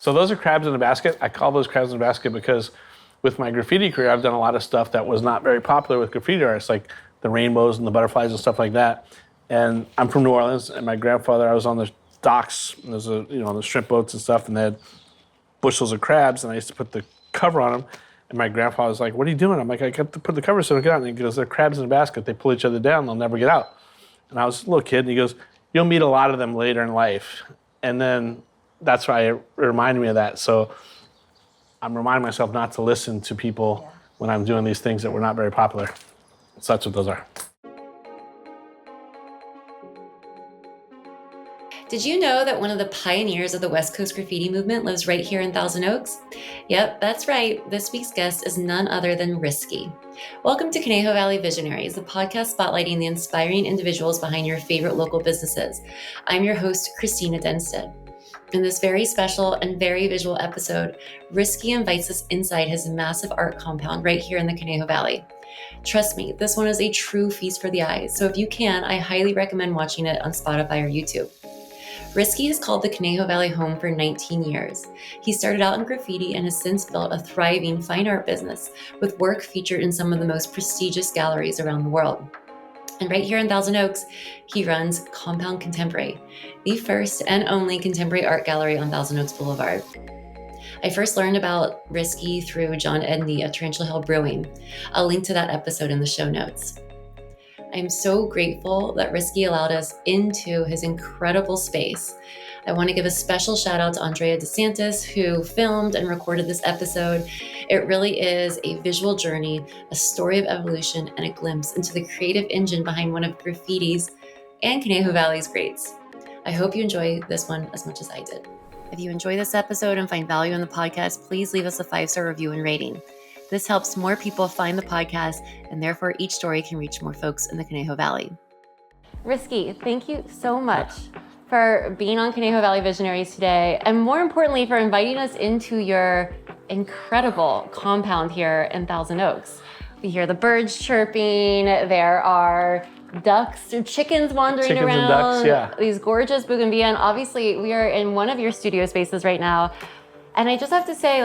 So those are crabs in a basket. I call those crabs in a basket because with my graffiti career, I've done a lot of stuff that was not very popular with graffiti artists, like the rainbows and the butterflies and stuff like that. And I'm from New Orleans, and my grandfather, I was on the docks, and there's on the shrimp boats and stuff, and they had bushels of crabs, and I used to put the cover on them. And my grandfather was like, "What are you doing?" I'm like, "I got to put the cover so they don't get out." And he goes, "They're crabs in a basket. They pull each other down. They'll never get out." And I was a little kid, and he goes, "You'll meet a lot of them later in life." And then that's why it reminded me of that. So I'm reminding myself not to listen to people when I'm doing these things that were not very popular. So that's what those are. Did you know that one of the pioneers of the West Coast graffiti movement lives right here in Thousand Oaks? Yep, that's right. This week's guest is none other than Risky. Welcome to Conejo Valley Visionaries, the podcast spotlighting the inspiring individuals behind your favorite local businesses. I'm your host, Christina Denstead. In this very special and very visual episode, Risky invites us inside his massive art compound right here in the Conejo Valley. Trust me, this one is a true feast for the eyes, so if you can, I highly recommend watching it on Spotify or YouTube. Risky has called the Conejo Valley home for 19 years. He started out in graffiti and has since built a thriving fine art business with work featured in some of the most prestigious galleries around the world. And right here in Thousand Oaks, he runs Compound Contemporary, the first and only contemporary art gallery on Thousand Oaks Boulevard. I first learned about Risky through John Edney of Tarantula Hill Brewing. I'll link to that episode in the show notes. I'm so grateful that Risky allowed us into his incredible space. I want to give a special shout out to Andrea DeSantis, who filmed and recorded this episode. It really is a visual journey, a story of evolution, and a glimpse into the creative engine behind one of graffiti's and Conejo Valley's greats. I hope you enjoy this one as much as I did. If you enjoy this episode and find value in the podcast, please leave us a 5-star review and rating. This helps more people find the podcast, and therefore each story can reach more folks in the Conejo Valley. Risky, thank you so much for being on Conejo Valley Visionaries today, and more importantly, for inviting us into your incredible compound here in Thousand Oaks. We hear the birds chirping, there are ducks or chickens wandering around. And ducks, yeah. These gorgeous bougainvillea, and obviously we are in one of your studio spaces right now. And I just have to say,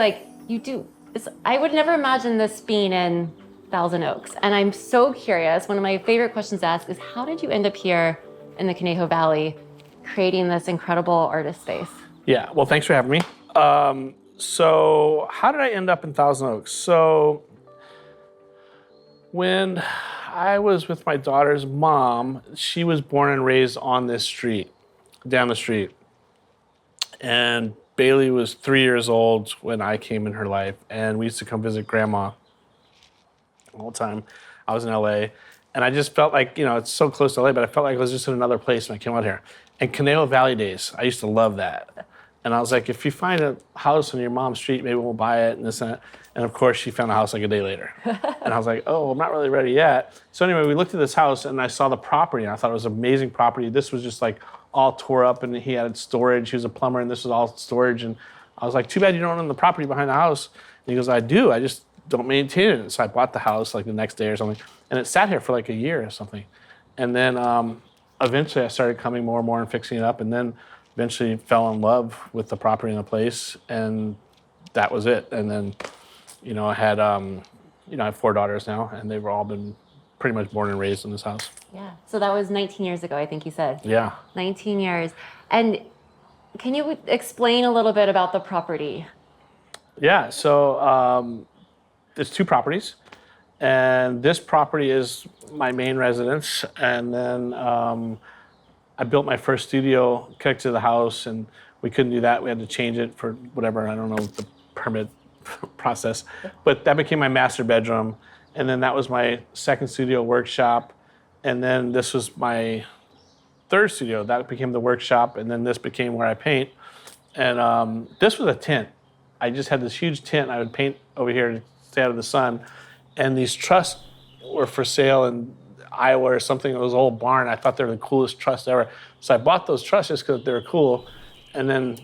I would never imagine this being in Thousand Oaks. And I'm so curious, one of my favorite questions to ask is, how did you end up here in the Conejo Valley creating this incredible artist space? Yeah, well, thanks for having me. So how did I end up in Thousand Oaks? So when I was with my daughter's mom, she was born and raised on this street, down the street. And Bailey was 3 years old when I came in her life, and we used to come visit Grandma all the time. I was in LA, and I just felt like, it's so close to LA, but I felt like I was just in another place when I came out here. And Conejo Valley days, I used to love that. And I was like, if you find a house on your mom's street, maybe we'll buy it and this and that. And of course, she found a house like a day later. And I was like, oh, I'm not really ready yet. So anyway, we looked at this house, and I saw the property, and I thought it was an amazing property. This was just like all tore up, and he had storage. He was a plumber, and this was all storage. And I was like, too bad you don't own the property behind the house. And he goes, I do. I just don't maintain it. So I bought the house like the next day or something. And it sat here for like a year or something. And then eventually I started coming more and more and fixing it up. And then eventually fell in love with the property and the place. And that was it. And then, I had, I have 4 daughters now, and they've all been pretty much born and raised in this house. Yeah. So that was 19 years ago, I think you said. Yeah. 19 years. And can you explain a little bit about the property? Yeah. So there's 2 properties, and this property is my main residence. And then I built my first studio connected to the house, and we couldn't do that. We had to change it for whatever, I don't know, the permit process. But that became my master bedroom. And then that was my second studio workshop. And then this was my third studio. That became the workshop. And then this became where I paint. And this was a tent. I just had this huge tent. I would paint over here to stay out of the sun. And these trusses were for sale in Iowa or something. It was an old barn. I thought they were the coolest truss ever. So I bought those trusses because they were cool. And then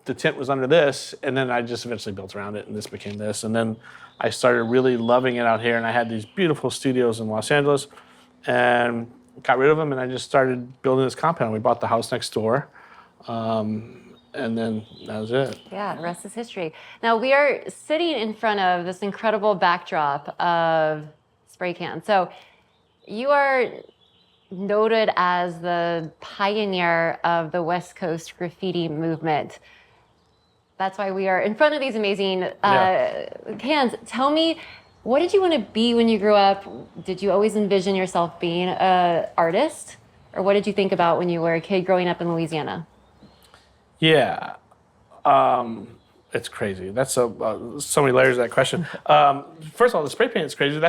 the tent was under this, and then I just eventually built around it, and this became this. And then I started really loving it out here, and I had these beautiful studios in Los Angeles, and got rid of them, and I just started building this compound. We bought the house next door, and then that was it. Yeah, the rest is history. Now we are sitting in front of this incredible backdrop of spray cans. So you are noted as the pioneer of the West Coast graffiti movement. That's why we are in front of these amazing cans. Tell me, what did you want to be when you grew up? Did you always envision yourself being an artist? Or what did you think about when you were a kid growing up in Louisiana? Yeah. It's crazy. That's so many layers to that question. First of all, the spray paint is crazy.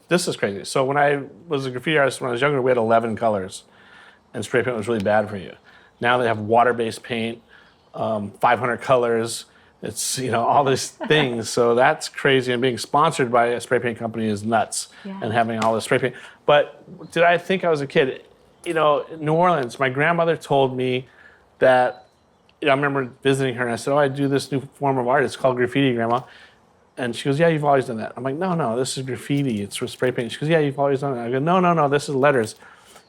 This is crazy. So when I was a graffiti artist when I was younger, we had 11 colors, and spray paint was really bad for you. Now they have water-based paint, 500 colors. It's all these things. So that's crazy. And being sponsored by a spray paint company is nuts. Yeah. And having all this spray paint. But did I think I was a kid? In New Orleans, my grandmother told me that. I remember visiting her and I said, I do this new form of art. It's called graffiti, Grandma. And she goes, yeah, you've always done that. I'm like, no, this is graffiti. It's with spray paint. She goes, yeah, you've always done that. I go, no, this is letters.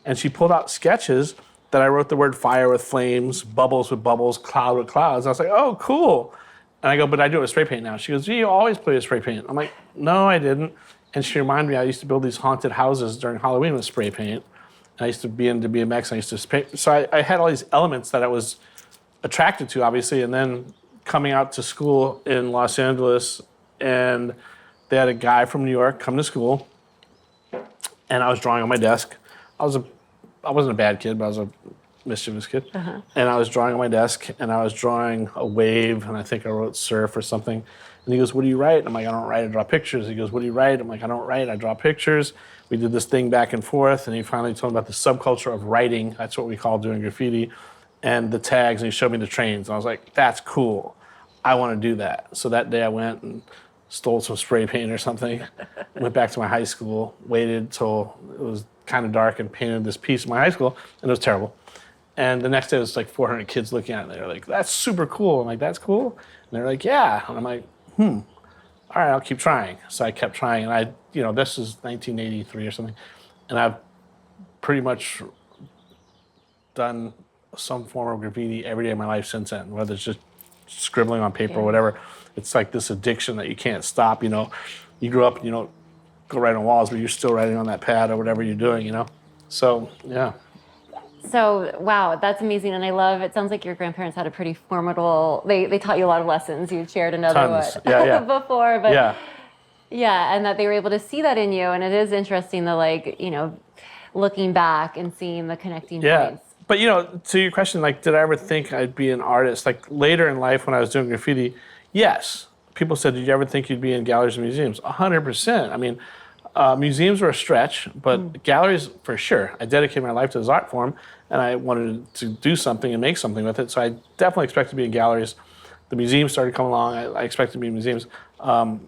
And she pulled out sketches that I wrote the word fire with flames, bubbles with bubbles, cloud with clouds. I was like, oh, cool. And I go, but I do it with spray paint now. She goes, you always play with spray paint. I'm like, no, I didn't. And she reminded me I used to build these haunted houses during Halloween with spray paint. And I used to be into BMX and I used to spray. So I had all these elements that I was attracted to, obviously, and then coming out to school in Los Angeles, and they had a guy from New York come to school, and I was drawing on my desk. I wasn't a bad kid, but I was a mischievous kid. Uh-huh. And I was drawing on my desk, and I was drawing a wave, and I think I wrote surf or something. And he goes, what do you write? I'm like, I don't write, I draw pictures. He goes, what do you write? I'm like, I don't write, I draw pictures. We did this thing back and forth, and he finally told me about the subculture of writing. That's what we call doing graffiti. And the tags, and he showed me the trains. And I was like, that's cool. I want to do that. So that day I went and stole some spray paint or something, went back to my high school, waited till it was kind of dark and painted this piece in my high school, and it was terrible. And the next day it was like 400 kids looking at it. They were like, that's super cool. I'm like, that's cool? And they're like, yeah. And I'm like, all right, I'll keep trying. So I kept trying, and this is 1983 or something, and I've pretty much done some form of graffiti every day of my life since then, whether it's just scribbling on paper or whatever. It's like this addiction that you can't stop. You grow up and you don't go write on walls, but you're still writing on that pad or whatever you're doing, So, yeah. So, wow, that's amazing. And I love, it sounds like your grandparents had a pretty formidable, they taught you a lot of lessons. You shared another one before, but yeah, and that they were able to see that in you. And it is interesting that looking back and seeing the connecting points. But, to your question, did I ever think I'd be an artist? Later in life when I was doing graffiti, yes. People said, did you ever think you'd be in galleries and museums? 100%. I mean, museums were a stretch, but galleries, for sure. I dedicated my life to this art form, and I wanted to do something and make something with it. So I definitely expected to be in galleries. The museums started coming along. I expected to be in museums. I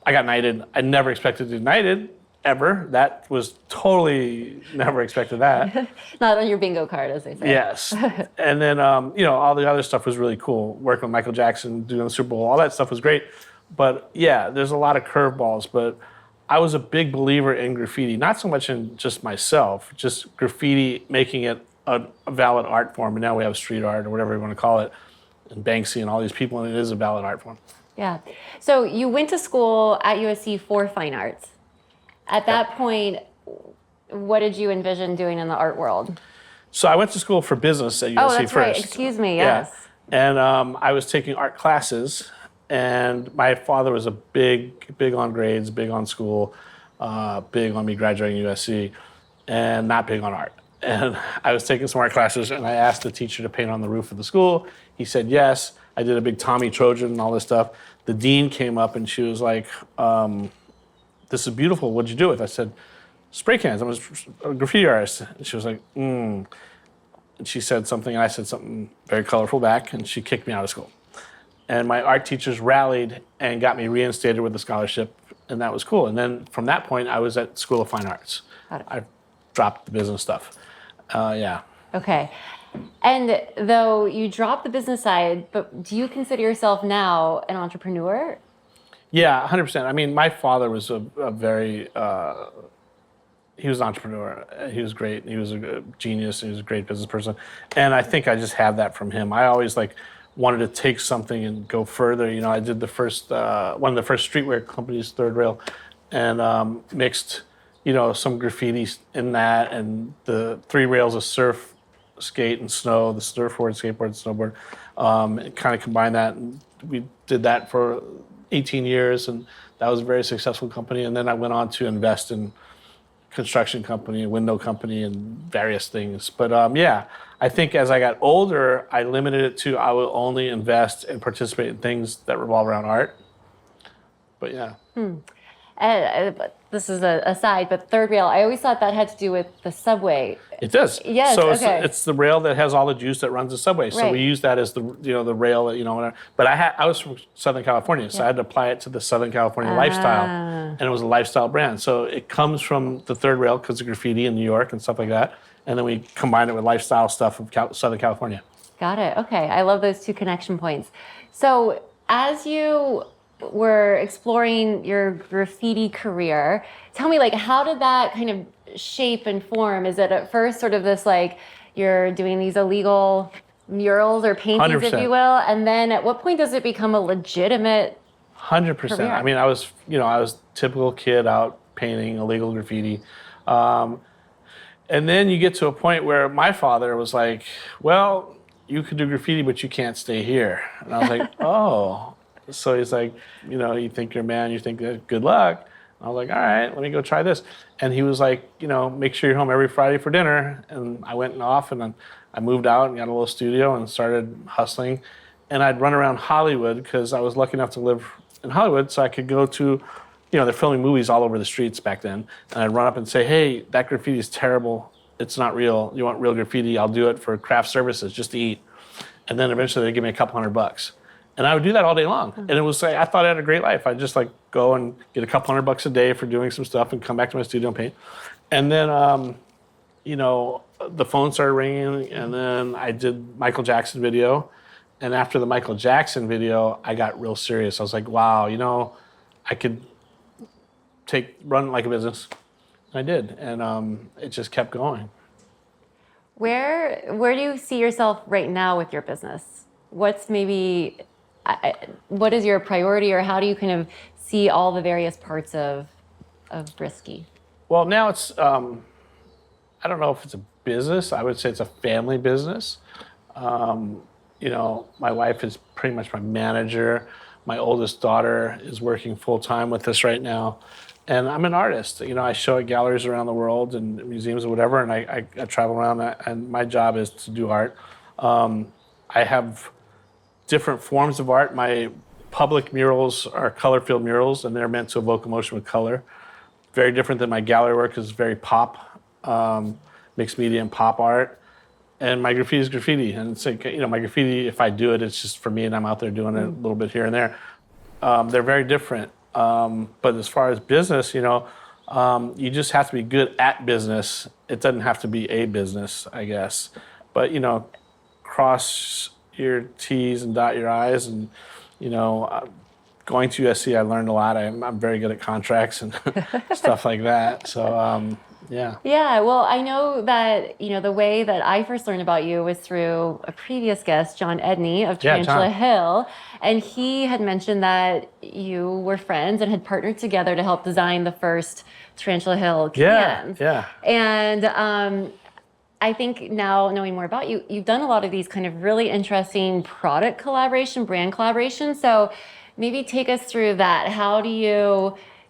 got knighted. I never expected to do knighted. Ever. That was totally never expected that. Not on your bingo card, as they say. Yes. And then, all the other stuff was really cool. Working with Michael Jackson, doing the Super Bowl, all that stuff was great. But yeah, there's a lot of curveballs. But I was a big believer in graffiti, not so much in just myself, just graffiti, making it a valid art form. And now we have street art or whatever you want to call it, and Banksy and all these people, and it is a valid art form. Yeah. So you went to school at USC for fine arts. At that point, what did you envision doing in the art world? So I went to school for business at USC first. Oh, that's first. right. Excuse me, yes. Yeah. And I was taking art classes, and my father was a big on grades, big on school, big on me graduating USC, and not big on art. And I was taking some art classes, and I asked the teacher to paint on the roof of the school. He said yes. I did a big Tommy Trojan and all this stuff. The dean came up, and she was like, this is beautiful. What'd you do with it? I said, spray cans. I was a graffiti artist. And she was like, And she said something, and I said something very colorful back, and she kicked me out of school. And my art teachers rallied and got me reinstated with a scholarship, and that was cool. And then from that point, I was at School of Fine Arts. I dropped the business stuff. Yeah. Okay. And though you dropped the business side, but do you consider yourself now an entrepreneur? Yeah, 100%. I mean, my father was a very, he was an entrepreneur. He was great. He was a genius. He was a great business person. And I think I just have that from him. I always wanted to take something and go further. You know, I did the first one of the first streetwear companies, Third Rail, and mixed, you know, some graffiti in that, and the 3 rails of surf, skate, and snow, the surfboard, skateboard, snowboard, and kind of combined that. And we did that for 18 years, and that was a very successful company. And then I went on to invest in construction company, a window company, and various things. But yeah, I think as I got older, I limited it to I will only invest and participate in things that revolve around art. But yeah. This is a aside, but Third Rail, I always thought that had to do with the subway. It does. Yes. So Okay. it's the rail that has all the juice that runs the subway. So Right. we use that as the the rail that whatever. But I was from Southern California, so I had to apply it to the Southern California lifestyle, and it was a lifestyle brand. So it comes from the Third Rail because of graffiti in New York and stuff like that, and then we combine it with lifestyle stuff of Southern California. Got it. Okay. I love those 2 connection points. So as you were exploring your graffiti career, tell me, like, how did that kind of shape and form? Is it at first sort of this, like, you're doing these illegal murals or paintings, 100%. if you will, and then at what point does it become a legitimate 100%. career? I mean, I was typical kid out painting illegal graffiti. And then you get to a point where my father was like, well, you could do graffiti, but you can't stay here. And I was like, oh. So he's like, you think you're a man, you think that good luck. I was like, all right, let me go try this. And he was like, make sure you're home every Friday for dinner. And I went off and then I moved out and got a little studio and started hustling. And I'd run around Hollywood because I was lucky enough to live in Hollywood, so I could go to, they're filming movies all over the streets back then. And I'd run up and say, hey, that graffiti is terrible. It's not real. You want real graffiti? I'll do it for craft services, just to eat. And then eventually they'd give me a couple $100. And I would do that all day long. And it was like, I thought I had a great life. I'd just like go and get a couple $100 a day for doing some stuff and come back to my studio and paint. And then, the phone started ringing, and then I did Michael Jackson video. And after the Michael Jackson video, I got real serious. I was like, wow, I could run like a business. I did. And it just kept going. Where do you see yourself right now with your business? What's maybe, what is your priority, or how do you kind of see all the various parts of Risky? Well, now it's, I don't know if it's a business. I would say it's a family business. My wife is pretty much my manager. My oldest daughter is working full time with us right now. And I'm an artist. I show at galleries around the world and museums or whatever, and I travel around, and my job is to do art. I have different forms of art. My public murals are color-filled murals, and they're meant to evoke emotion with color. Very different than my gallery work, is very pop, mixed media and pop art. And my graffiti is graffiti. And it's like, my graffiti, if I do it, it's just for me, and I'm out there doing it a little bit here and there. They're very different. But as far as business, you just have to be good at business. It doesn't have to be a business, I guess. But, cross your T's and dot your I's. And, going to USC, I learned a lot. I'm very good at contracts and stuff like that. So, yeah. Yeah, well, I know that, the way that I first learned about you was through a previous guest, John Edney of Tarantula Hill. And he had mentioned that you were friends and had partnered together to help design the first Tarantula Hill cans. Yeah. And I think now, knowing more about you, you've done a lot of these kind of really interesting product collaboration, brand collaboration. So maybe take us through that.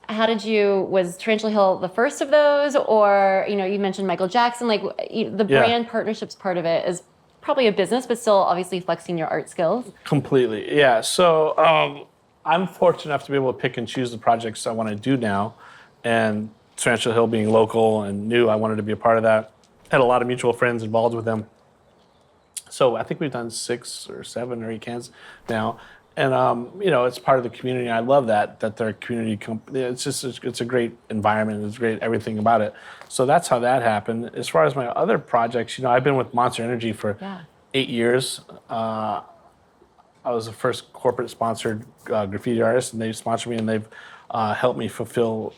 Was Tarantula Hill the first of those? Or, you mentioned Michael Jackson, the brand partnerships part of it is probably a business, but still obviously flexing your art skills. Completely, yeah. So I'm fortunate enough to be able to pick and choose the projects I want to do now. And Tarantula Hill being local and new, I wanted to be a part of that. Had a lot of mutual friends involved with them. So I think we've done 6 or 7 or 8 cans now. And, it's part of the community. I love that they're a community company. It's a great environment. It's great, everything about it. So that's how that happened. As far as my other projects, I've been with Monster Energy for 8 years. I was the first corporate sponsored graffiti artist, and they sponsored me, and they've helped me fulfill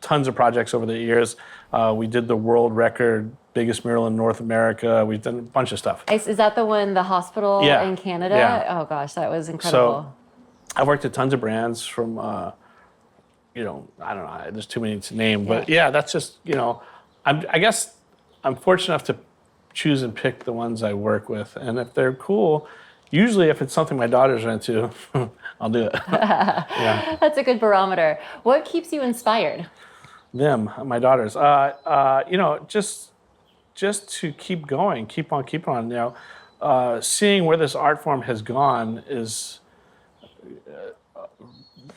tons of projects over the years. We did the world record biggest mural in North America. We've done a bunch of stuff. Is that the one, the hospital Yeah. in Canada? Yeah. Oh gosh, that was incredible. So I've worked at tons of brands from, I don't know, there's too many to name, but yeah, that's just, I guess I'm fortunate enough to choose and pick the ones I work with. And if they're cool, usually if it's something my daughters are into, I'll do it. Yeah. That's a good barometer. What keeps you inspired? Them, my daughters, just to keep going, keep on, seeing where this art form has gone is,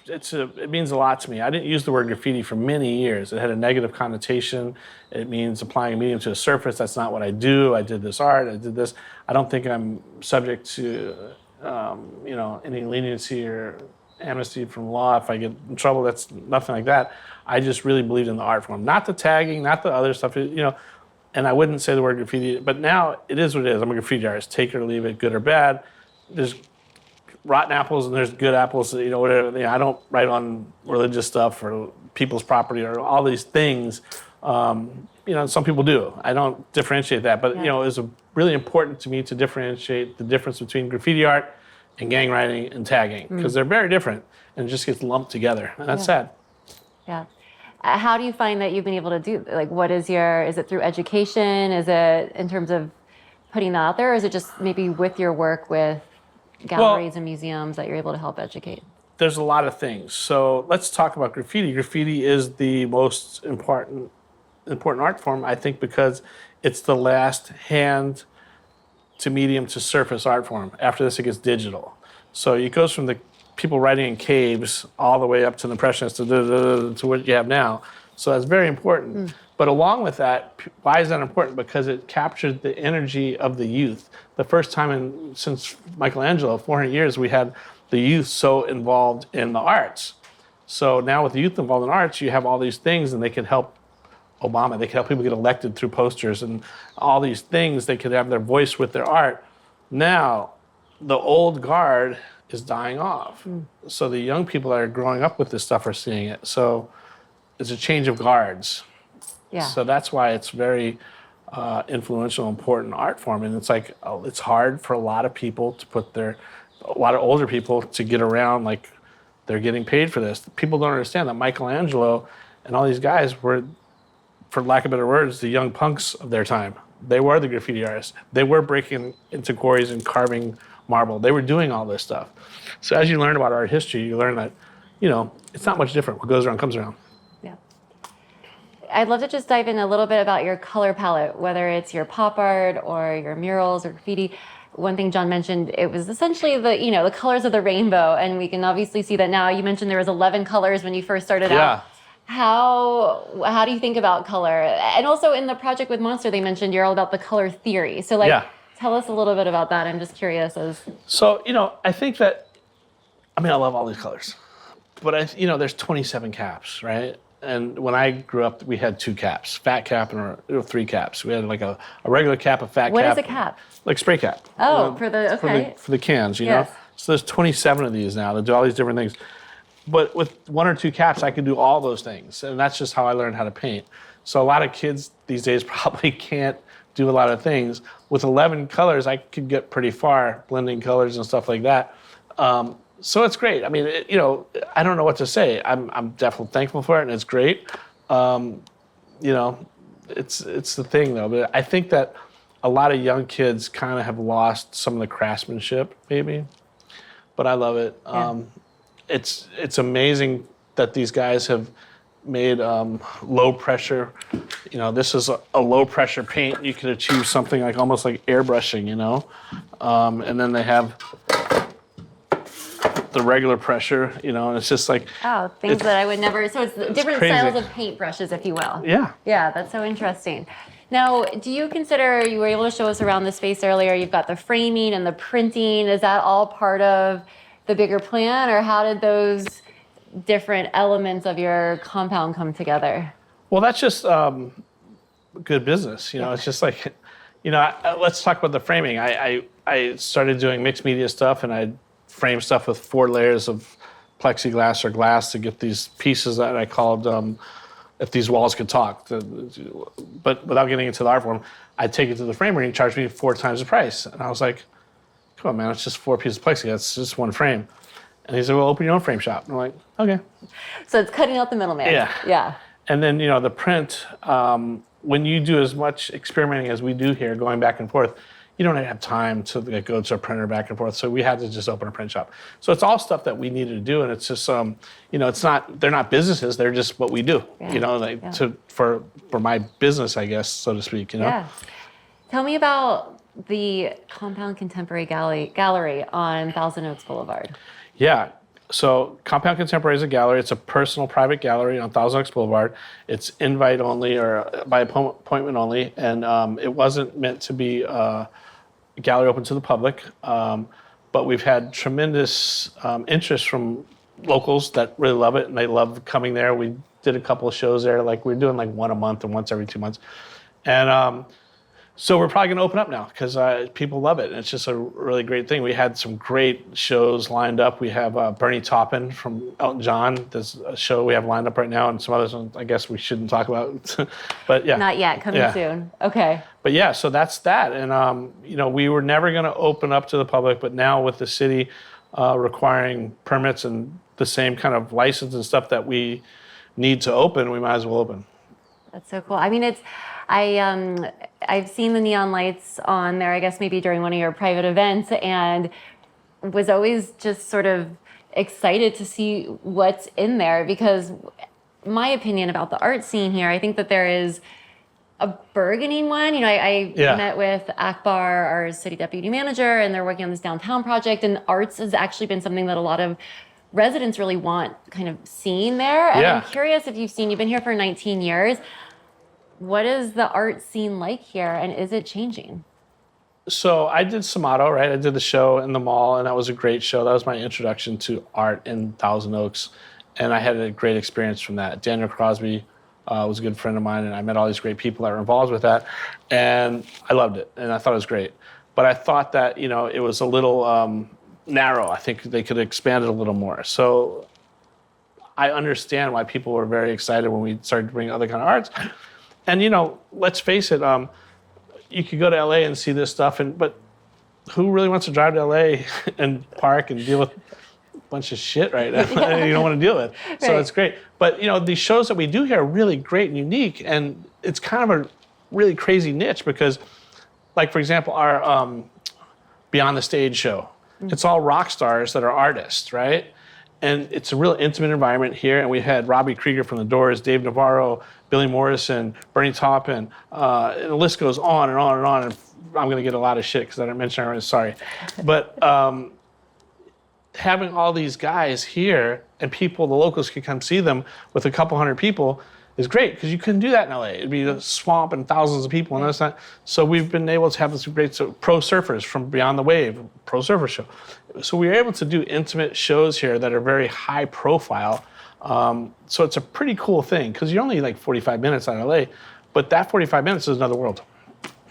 it means a lot to me. I didn't use the word graffiti for many years. It had a negative connotation. It means applying a medium to a surface. That's not what I do. I did this art. I did this. I don't think I'm subject to, any leniency or amnesty from law if I get in trouble. That's nothing like that. I just really believed in the art form, not the tagging, not the other stuff. And I wouldn't say the word graffiti, but now it is what it is. I'm a graffiti artist. Take it or leave it, good or bad. There's rotten apples and there's good apples, whatever. I don't write on religious stuff or people's property or all these things. Some people do. I don't differentiate that, but it was really important to me to differentiate the difference between graffiti art and gang writing and tagging, because they're very different and it just gets lumped together, and that's sad. Yeah. How do you find that you've been able to do, is it through education? Is it in terms of putting that out there, or is it just maybe with your work with galleries and museums that you're able to help educate? There's a lot of things. So let's talk about graffiti. Graffiti is the most important art form, I think, because it's the last hand to medium to surface art form. After this, it gets digital. So it goes from the people writing in caves all the way up to the Impressionists to what you have now. So that's very important. But along with that, why is that important? Because it captured the energy of the youth. The first time since Michelangelo, 400 years, we had the youth so involved in the arts. So now with the youth involved in arts, you have all these things, and they can help Obama. They can help people get elected through posters and all these things. They could have their voice with their art. Now, the old guard is dying off. So the young people that are growing up with this stuff are seeing it. So it's a change of guards. Yeah. So that's why it's very influential, important art form. And it's it's hard for a lot of people to a lot of older people to get around, like they're getting paid for this. People don't understand that Michelangelo and all these guys were, for lack of better words, the young punks of their time. They were the graffiti artists. They were breaking into quarries and carving marble. They were doing all this stuff. So as you learn about art history, you learn that, it's not much different. What goes around comes around. Yeah. I'd love to just dive in a little bit about your color palette, whether it's your pop art or your murals or graffiti. One thing John mentioned, it was essentially the colors of the rainbow, and we can obviously see that now. You mentioned there was 11 colors when you first started out. How do you think about color? And also in the project with Monster, they mentioned you're all about the color theory. So tell us a little bit about that. I'm just curious. So, I think that, I love all these colors, but there's 27 caps, right? And when I grew up, we had 2 caps, fat cap and 3 caps. We had like a regular cap, a fat cap. What is a cap? Like spray cap. Oh, for the cans, know? So there's 27 of these now that do all these different things. But with 1 or 2 caps, I can do all those things. And that's just how I learned how to paint. So a lot of kids these days probably can't do a lot of things. With 11 colors, I could get pretty far, blending colors and stuff like that. So it's great. I don't know what to say. I'm definitely thankful for it, and it's great. It's the thing, though. But I think that a lot of young kids kind of have lost some of the craftsmanship, maybe. But I love it. Yeah. It's amazing that these guys have made low pressure. This is a low pressure paint. You could achieve something like almost like airbrushing, and then they have the regular pressure, and it's just like things that I would never. So it's different styles of paint brushes, if you will. Yeah. Yeah, that's so interesting. Now, do you consider, you were able to show us around the space earlier, you've got the framing and the printing. Is that all part of the bigger plan, or how did those different elements of your compound come together? Well, that's just good business. It's just like, let's talk about the framing. I started doing mixed media stuff, and I frame stuff with 4 layers of plexiglass or glass to get these pieces that I called if these walls could talk. But without getting into the art form, I'd take it to the framer and he charged me 4 times the price. And I was like, come on, man, it's just 4 pieces of plexiglass. It's just one frame. And he said, well, open your own frame shop. And I'm like, okay. So it's cutting out the middleman. Yeah. Yeah. And then, the print, when you do as much experimenting as we do here, going back and forth, you don't have time to go to a printer back and forth. So we had to just open a print shop. So it's all stuff that we needed to do. And it's just, it's not, they're not businesses. They're just what we do, for my business, I guess, so to speak, Yeah. Tell me about the Compound Contemporary Gallery on Thousand Oaks Boulevard. Yeah. So Compound Contemporary is a gallery. It's a personal private gallery on Thousand Oaks Boulevard. It's invite only or by appointment only. And it wasn't meant to be a gallery open to the public. But we've had tremendous interest from locals that really love it and they love coming there. We did a couple of shows there. Like we're doing like one a month and once every 2 months. And so we're probably going to open up now because people love it. And it's just a really great thing. We had some great shows lined up. We have Bernie Taupin from Elton John. There's a show we have lined up right now and some others I guess we shouldn't talk about. But yeah. Not yet. Coming soon. Okay. But yeah, so that's that. And, we were never going to open up to the public. But now with the city requiring permits and the same kind of license and stuff that we need to open, we might as well open. That's so cool. I mean, I've seen the neon lights on there, I guess maybe during one of your private events, and was always just sort of excited to see what's in there because my opinion about the art scene here, I think that there is a burgeoning one. I met with Akbar, our city deputy manager, and they're working on this downtown project, and arts has actually been something that a lot of residents really want kind of seen there. And I'm curious if you've been here for 19 years. What is the art scene like here, and is it changing? So I did Samato, right? I did the show in the mall, and that was a great show. That was my introduction to art in Thousand Oaks, and I had a great experience from that. Daniel Crosby was a good friend of mine, and I met all these great people that were involved with that, and I loved it, and I thought it was great. But I thought that, it was a little narrow. I think they could expand it a little more. So I understand why people were very excited when we started to bring other kind of arts. And, let's face it, you could go to LA and see this stuff, but who really wants to drive to LA and park and deal with a bunch of shit right now you don't want to deal with? Right. So it's great. But, these shows that we do here are really great and unique, and it's kind of a really crazy niche because, like, for example, our Beyond the Stage show, it's all rock stars that are artists, right? And it's a real intimate environment here. And we had Robbie Krieger from The Doors, Dave Navarro, Billy Morrison, Bernie Taupin, and the list goes on and on and on. And I'm going to get a lot of shit because I didn't mention it already, sorry. But having all these guys here and people, the locals can come see them with a couple hundred people is great because you couldn't do that in LA. It'd be a swamp and thousands of people, and that's not. So we've been able to have this great pro surfers from Beyond the Wave, pro surfer show. So we were able to do intimate shows here that are very high profile. So it's a pretty cool thing because you're only like 45 minutes out of LA, but that 45 minutes is another world.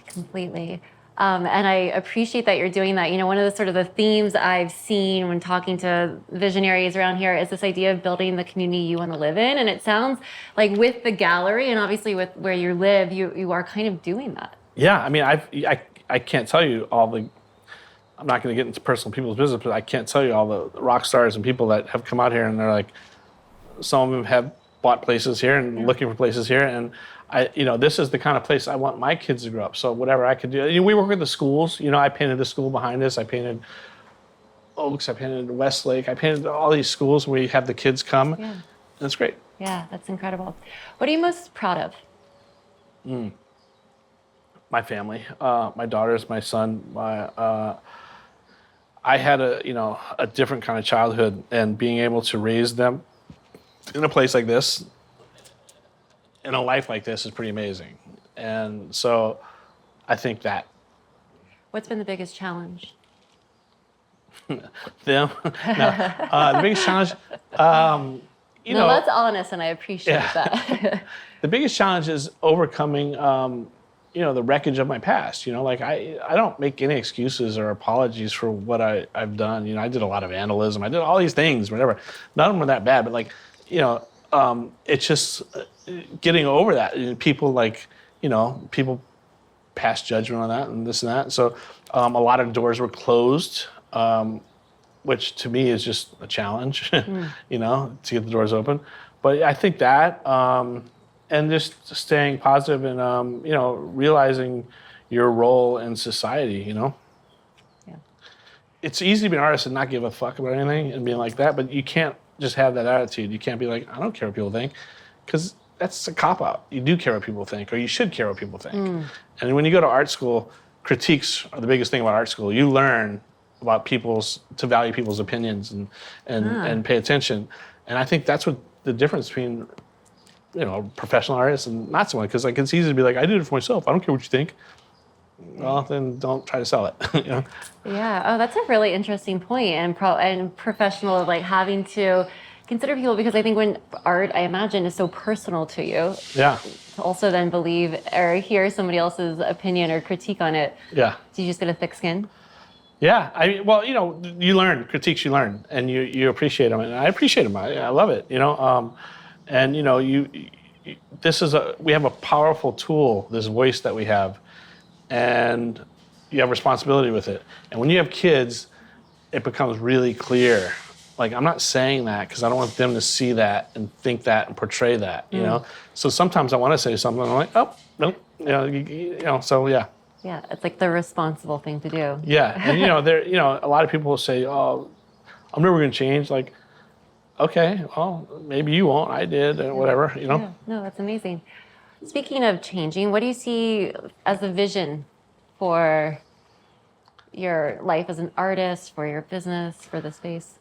Completely. And I appreciate that you're doing that. One of the sort of the themes I've seen when talking to visionaries around here is this idea of building the community you want to live in. And it sounds like with the gallery and obviously with where you live, you are kind of doing that. Yeah, I mean, I can't tell you all the, I'm not going to get into personal people's business, but I can't tell you all the rock stars and people that have come out here and they're like, some of them have bought places here and looking for places here. And this is the kind of place I want my kids to grow up. So whatever I could do. We work with the schools. I painted the school behind us. I painted Oaks. I painted Westlake. I painted all these schools where we have the kids come. Yeah. That's great. Yeah, that's incredible. What are you most proud of? My family, my daughters, my son. I had a different kind of childhood, and being able to raise them in a place like this, in a life like this, is pretty amazing. And so I think that. What's been the biggest challenge? Them? No. The biggest challenge, that's honest, and I appreciate that. The biggest challenge is overcoming, the wreckage of my past. I don't make any excuses or apologies for what I've done. I did a lot of vandalism. I did all these things, whatever. None of them were that bad, but it's just getting over that. People people pass judgment on that and this and that. So a lot of doors were closed, which to me is just a challenge, to get the doors open. But I think that, and just staying positive and, realizing your role in society, Yeah. It's easy to be an artist and not give a fuck about anything and being like that, but you can't just have that attitude. You can't be like, I don't care what people think, because that's a cop-out. You do care what people think, or you should care what people think. And when you go to art school, critiques are the biggest thing about art school. You learn about to value people's opinions and pay attention. And I think that's what the difference between, professional artists and not someone, because like it's easy to be like, I did it for myself. I don't care what you think. Well, then don't try to sell it. Yeah. Oh, that's a really interesting point. And professional, like having to consider people, because I think when art, I imagine, is so personal to you. Yeah. To also then believe or hear somebody else's opinion or critique on it. Yeah. Do you just get a thick skin? Yeah. You learn critiques. You learn, and you appreciate them, and I appreciate them. I love it. And we have a powerful tool. This voice that we have. And you have responsibility with it. And when you have kids, it becomes really clear. Like, I'm not saying that because I don't want them to see that and think that and portray that, So sometimes I want to say something, and I'm like, oh, no, so yeah. Yeah, it's like the responsible thing to do. Yeah, and a lot of people will say, oh, I'm never going to change. Like, okay, well, maybe you won't. I did, and whatever, Yeah, no, that's amazing. Speaking of changing, what do you see as a vision for your life as an artist, for your business, for the space?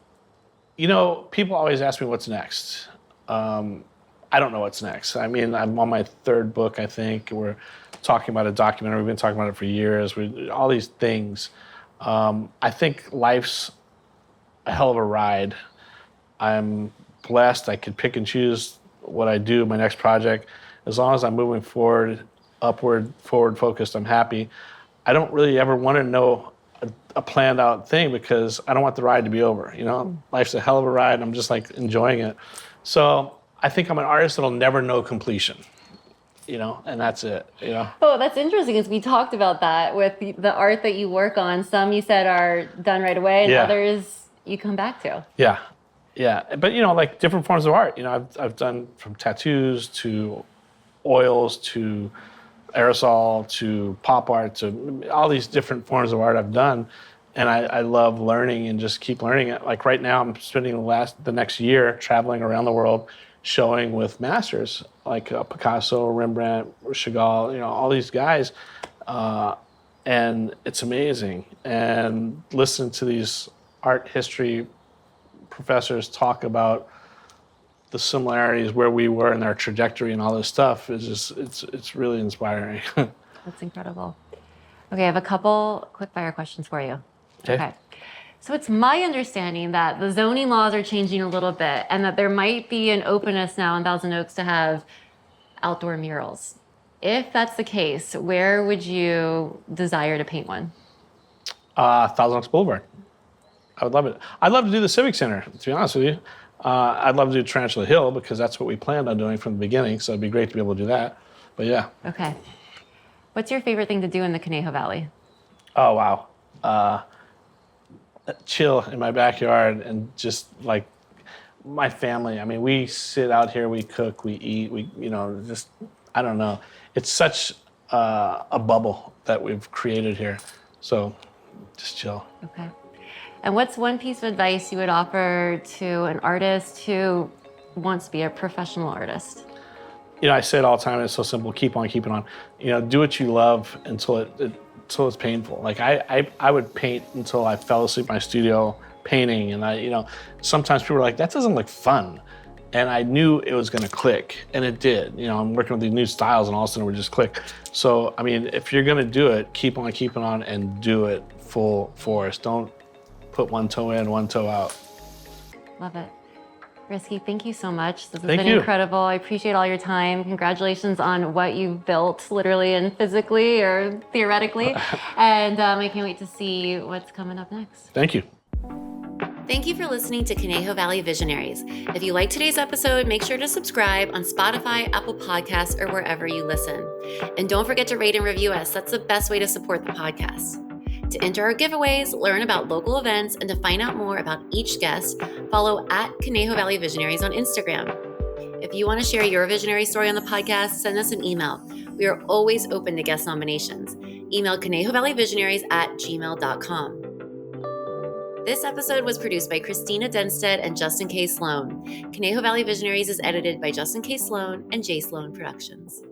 People always ask me what's next. I don't know what's next. I mean, I'm on my third book, I think. We're talking about a documentary. We've been talking about it for years. All these things. I think life's a hell of a ride. I'm blessed. I could pick and choose what I do, my next project. As long as I'm moving forward, upward, forward focused, I'm happy. I don't really ever want to know a planned out thing because I don't want the ride to be over. Life's a hell of a ride. I'm just like enjoying it. So I think I'm an artist that'll never know completion, and that's it, Oh, that's interesting because we talked about that with the art that you work on. Some you said are done right away and others you come back to. Yeah. Yeah. But, like different forms of art, I've done from tattoos to oils to aerosol to pop art to all these different forms of art I've done, and I love learning and just keep learning it. Like right now, I'm spending the next year traveling around the world, showing with masters like Picasso, Rembrandt, Chagall, all these guys, and it's amazing. And listening to these art history professors talk about the similarities where we were in our trajectory and all this stuff is just it's really inspiring. That's incredible. Okay, I have a couple quick fire questions for you. Okay. So it's my understanding that the zoning laws are changing a little bit and that there might be an openness now in Thousand Oaks to have outdoor murals. If that's the case, where would you desire to paint one? Thousand Oaks Boulevard. I would love it. I'd love to do the Civic Center, to be honest with you. I'd love to do Tarantula Hill because that's what we planned on doing from the beginning, so it'd be great to be able to do that. But yeah. Okay. What's your favorite thing to do in the Conejo Valley? Oh, wow. Chill in my backyard and just like my family. I mean, we sit out here, we cook, we eat, just, I don't know. It's such a bubble that we've created here. So just chill. Okay. And what's one piece of advice you would offer to an artist who wants to be a professional artist? I say it all the time, and it's so simple. Keep on keeping on. Do what you love until it's painful. Like I would paint until I fell asleep in my studio painting, and sometimes people are like, that doesn't look fun. And I knew it was gonna click, and it did. I'm working with these new styles, and all of a sudden it would just click. So, I mean, if you're gonna do it, keep on keeping on and do it full force. Don't put one toe in, one toe out. Love it. Risky, thank you so much. This has been incredible. I appreciate all your time. Congratulations on what you've built, literally and physically or theoretically. And I can't wait to see what's coming up next. Thank you. Thank you for listening to Conejo Valley Visionaries. If you like today's episode, make sure to subscribe on Spotify, Apple Podcasts, or wherever you listen. And don't forget to rate and review us. That's the best way to support the podcast. To enter our giveaways, learn about local events, and to find out more about each guest, follow at Conejo Valley Visionaries on Instagram. If you want to share your visionary story on the podcast, send us an email. We are always open to guest nominations. Email conejovalleyvisionaries@gmail.com. This episode was produced by Christina Denstead and Justin K. Sloan. Conejo Valley Visionaries is edited by Justin K. Sloan and J. Sloan Productions.